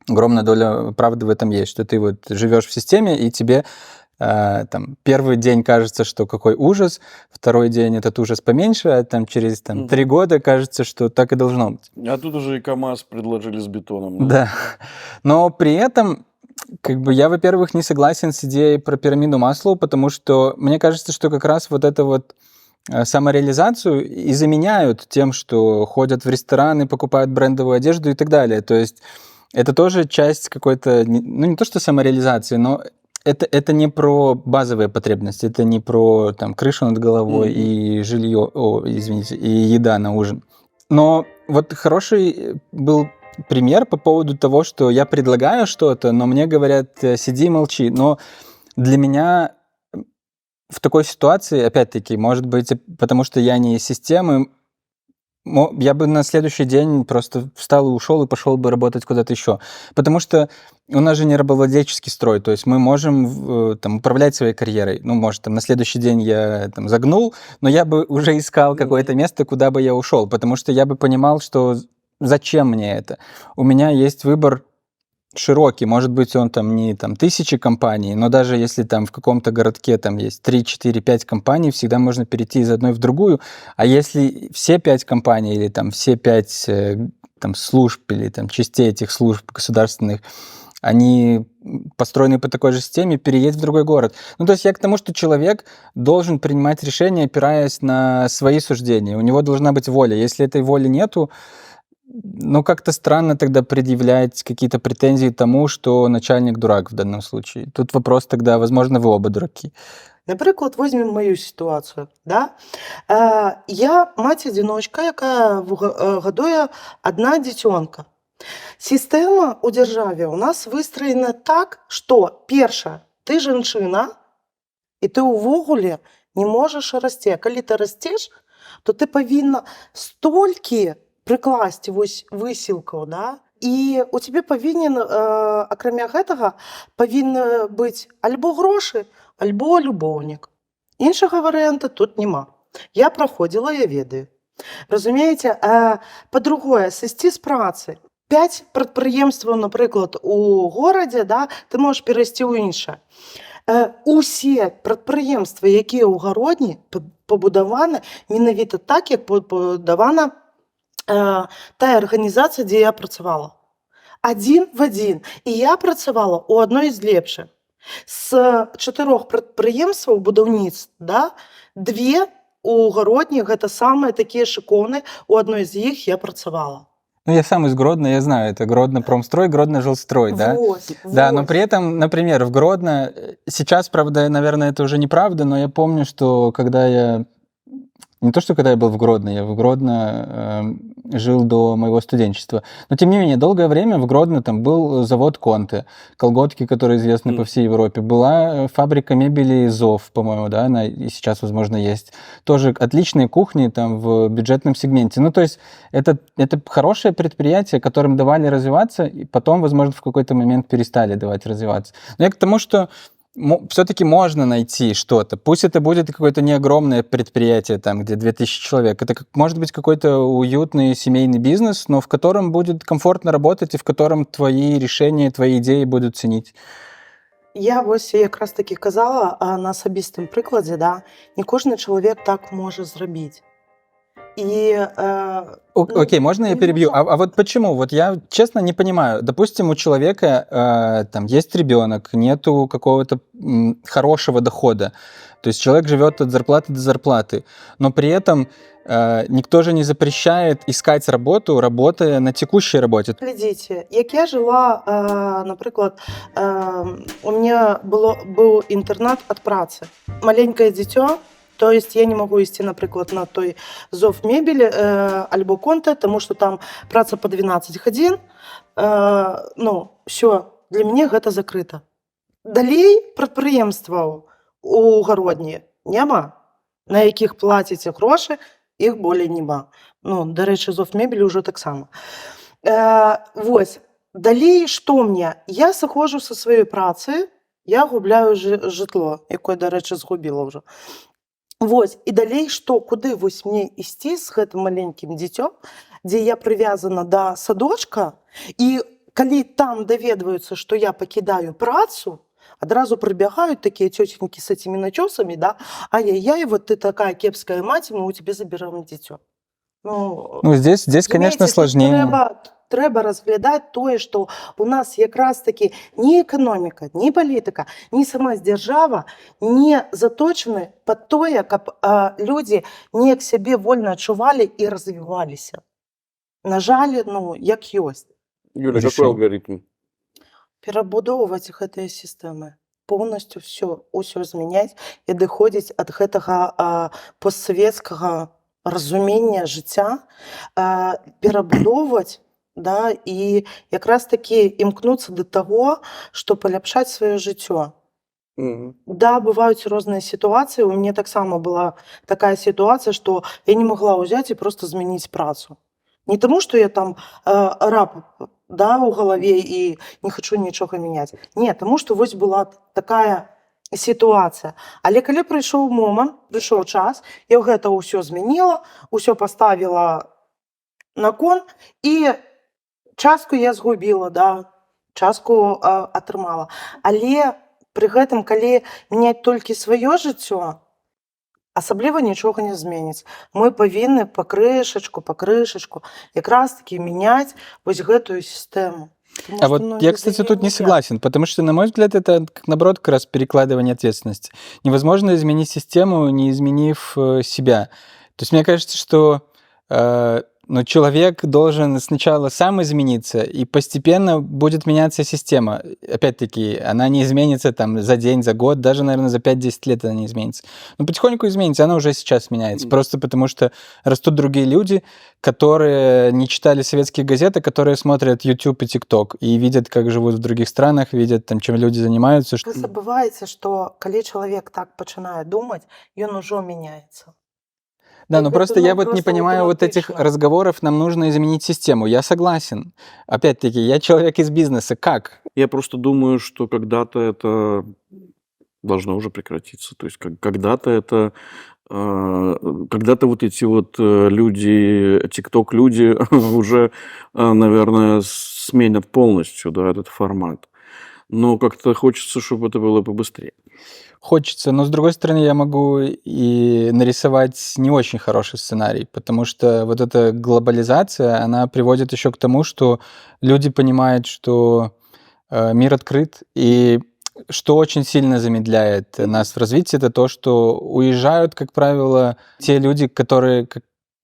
огромная доля правды в этом есть, что ты вот живешь в системе, и тебе там, первый день кажется, что какой ужас, второй день этот ужас поменьше, а там через 3 года кажется, что так и должно быть. А тут уже и КамАЗ предложили с бетоном. Да. Но при этом я, во-первых, не согласен с идеей про пирамиду Маслоу, потому что мне кажется, что как раз вот это вот самореализацию и заменяют тем, что ходят в рестораны, покупают брендовую одежду и так далее. То есть это тоже часть какой-то, не то что самореализации, но это не про базовые потребности, это не про там, крышу над головой и жилье, и еда на ужин. Но вот хороший был пример по поводу того, что я предлагаю что-то, но мне говорят, сиди, молчи. Но для меня в такой ситуации, опять-таки, может быть, потому что я не из системы, я бы на следующий день просто встал и ушел, и пошел бы работать куда-то еще. Потому что у нас же не рабовладельческий строй, то есть мы можем там управлять своей карьерой. Ну, может, там на следующий день я там загнул, но я бы уже искал какое-то место, куда бы я ушел, потому что я бы понимал, что зачем мне это. У меня есть выбор широкий, может быть, он там не там тысячи компаний, но даже если там в каком-то городке там есть 3, 4, 5 компаний, всегда можно перейти из одной в другую, а если все 5 компаний или там все 5 там служб или там частей этих служб государственных, они построены по такой же системе, переедь в другой город. Ну, то есть я к тому, что человек должен принимать решения, опираясь на свои суждения. У него должна быть воля. Если этой воли нету, ну, как-то странно тогда предъявлять какие-то претензии тому, что начальник дурак в данном случае. Тут вопрос тогда, возможно, вы оба дураки. Наприклад, візьмемо мою ситуацію. Да? Я мать-одиночка, яка годує одна дитинка. Система у державі у нас выстроена так, що, перше, ти жінчина, і ти увогуле не можеш расти. А коли ти растеш, то ти повинна стільки прикласти висілку, да? І у тебе повинен, окрім гэтага, повинні бути альбо гроші, альбо любовник. Іншого варіанту тут нема. Я проходила, я ведаю. Розумієте? По-друге, сісти з праці. 5 підприємств, наприклад, у городі, да, ти можеш перейти у інше. Усі підприємства, які у Городні, побудовані менавіта так, як побудована та організація, де я працювала. Один в один. І я працювала у одной з лепших. З 4 підприємств будівництв, да, 2 у Городні, гэта самые такие шиковные, у одной из них я працевала. Ну, я сам из Гродно, я знаю, это Гродно промстрой, Гродно жилстрой, да? Да, но при этом, например, в Гродно, сейчас, правда, наверное, это уже неправда, но я помню, что когда я... Не то, что когда я был в Гродно, я в Гродно жил до моего студенчества. Но, тем не менее, долгое время в Гродно там был завод Конте, колготки, которые известны по всей Европе. Была фабрика мебели ЗОВ, по-моему, да, она и сейчас, возможно, есть. Тоже отличные кухни там в бюджетном сегменте. Ну, то есть это хорошее предприятие, которым давали развиваться, и потом, возможно, в какой-то момент перестали давать развиваться. Но я к тому, что все-таки можно найти что-то. Пусть это будет какое-то не огромное предприятие, там, где 2000 человек. Это может быть какой-то уютный семейный бизнес, но в котором будет комфортно работать и в котором твои решения, твои идеи будут ценить. Я ось якраз таки казала на особистому прикладі, да, не кожен чоловік так може зробити. Окей, можно я перебью? А вот почему? Вот я честно не понимаю. Допустим, у человека там есть ребенок, нету какого-то хорошего дохода. То есть человек живет от зарплаты до зарплаты, но при этом никто же не запрещает искать работу, работая на текущей работе. Глядите, як я жила, наприклад, у меня был интернат от працы. Маленькое дитё, то есть я не могу идти, наприклад, на той ЗОВ мебелі альбо Конте, тому що там праца по 12 годин. Ну, все, для мяне гэта закрыта. Далей прадпрыемстваў у Гародні няма, на якіх плаціце грошы, іх болей няма. Ну, дарэчы, ЗОВ мебелі ўжо таксама. Вось, далей што мне? Я сыходжу са сваёй працы, я губляю жытло, якое, дарэчы, згубіла ўжо. Вось, і далей што, куды вось мне ісці з гэтым маленькім дзіцём, дзе я прывязана да садочка, і калі там даведваюцца, што я пакідаю працу, адразу прыбягаюць такія тётенькі с этими начёсами, да, ай-яй-яй, вот ты такая кепская мать, мы у тебе забираем дзіцё. Ну, здесь, конечно, сложнее. Трэба разглядаць тое, што у нас якраз таки ні эканоміка, ні палітыка, ні сама дзяржава не заточаны пад тое, каб людзі неяк сябе вольна адчувалі і развіваліся. На жаль, ну, як ёсць. Юля, какой алгоритм? Перабудоўваць гэтыя сістэмы. Поўнасцю ўсё змяняць і адыходзіць ад гэтага постсавецкага разумення жыцця, перабудоўваць, да, і якраз такі імкнуцца да таго, што паляпшаць сваё жыццё. Да, бывают разные ситуации. У меня так само была такая ситуация, что я не могла взять и просто змянить працу. Не тому, что я там раб, да, у голове и не хочу нічога мяняць. Не, тому что вось была такая сітуацыя. Але калі прыйшоў момант, прыйшоў час, я гэта ўсё змяніла, ўсё паставіла на кон, і частку я згубіла, да, частку атрымала. Але пры гэтым, калі мяняць толькі сваё жыццё, асабліва нічога не зменіць. Мы павінны пакрышачку якраз таки мяняць вось гэтую сістэму. А вот я, кстати, тут не согласен, потому что, на мой взгляд, это, наоборот, как раз перекладывание ответственности. Невозможно изменить систему, не изменив себя. То есть мне кажется, что человек должен сначала сам измениться, и постепенно будет меняться система. Опять-таки, она не изменится там за день, за год, даже, наверное, за 5-10 лет она не изменится. Но потихоньку изменится, она уже сейчас меняется. Просто потому что растут другие люди, которые не читали советские газеты, которые смотрят YouTube и TikTok и видят, как живут в других странах, видят, там, чем люди занимаются. Вы забываете, что калі чалавек так пачынае думаць, ён ужо меняется. Да, но Это, просто я вот не просто понимаю вот этих автоматично. разговоров, нам нужно изменить систему. Я согласен. Опять-таки, я человек из бизнеса. Как? Я просто думаю, что когда-то это должно уже прекратиться. То есть когда-то это... Когда-то вот эти вот люди, TikTok-люди уже, наверное, сменят полностью, да, этот формат. Но как-то хочется, чтобы это было побыстрее. Хочется, но с другой стороны я могу и нарисовать не очень хороший сценарий, потому что вот эта глобализация, она приводит еще к тому, что люди понимают, что мир открыт, и что очень сильно замедляет нас в развитии, это то, что уезжают, как правило, те люди, которые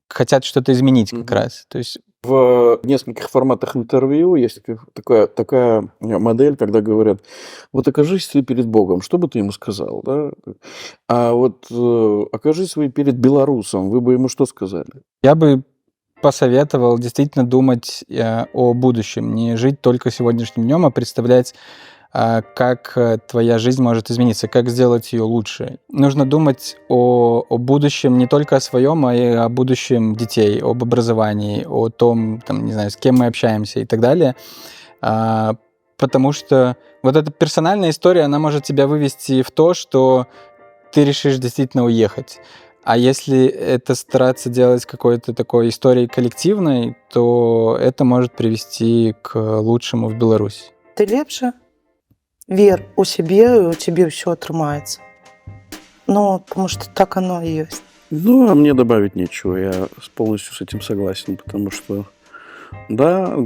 хотят что-то изменить как раз. То есть в нескольких форматах интервью есть такая модель, когда говорят, вот окажись ты перед Богом, что бы ты ему сказал, да? А вот окажись вы перед белорусом, вы бы ему что сказали? Я бы посоветовал действительно думать о будущем, не жить только сегодняшним днем, а представлять, как твоя жизнь может измениться, как сделать ее лучше. Нужно думать о будущем не только о своем, а и о будущем детей, об образовании, о том, там, не знаю, с кем мы общаемся и так далее. Потому что вот эта персональная история, она может тебя вывести в то, что ты решишь действительно уехать. А если это стараться делать какой-то такой историей коллективной, то это может привести к лучшему в Беларуси. Ты лепше вер у себе, и у тебя все отрымается. Ну, потому что так оно и есть. Ну, а мне добавить нечего. Я полностью с этим согласен, потому что, да,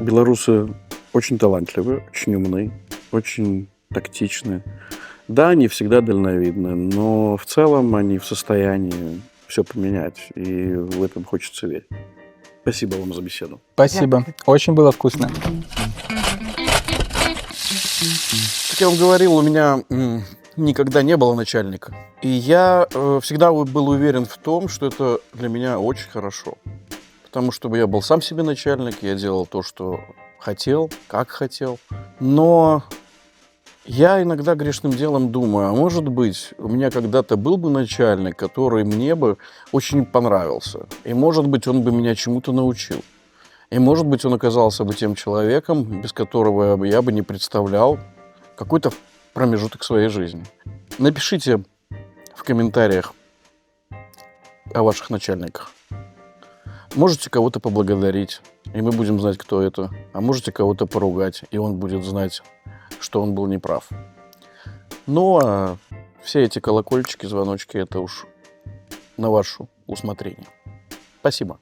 белорусы очень талантливые, очень умные, очень тактичные. Да, они всегда дальновидны, но в целом они в состоянии все поменять, и в этом хочется верить. Спасибо вам за беседу. Спасибо. Очень было вкусно. Как я вам говорил, у меня никогда не было начальника. И я всегда был уверен в том, что это для меня очень хорошо. Потому что я был сам себе начальник, я делал то, что хотел, как хотел. Но я иногда грешным делом думаю, а может быть, у меня когда-то был бы начальник, который мне бы очень понравился. И может быть, он бы меня чему-то научил. И может быть, он оказался бы тем человеком, без которого я бы не представлял какой-то промежуток своей жизни. Напишите в комментариях о ваших начальниках. Можете кого-то поблагодарить, и мы будем знать, кто это. А можете кого-то поругать, и он будет знать, что он был неправ. Ну, а все эти колокольчики, звоночки, это уж на ваше усмотрение. Спасибо.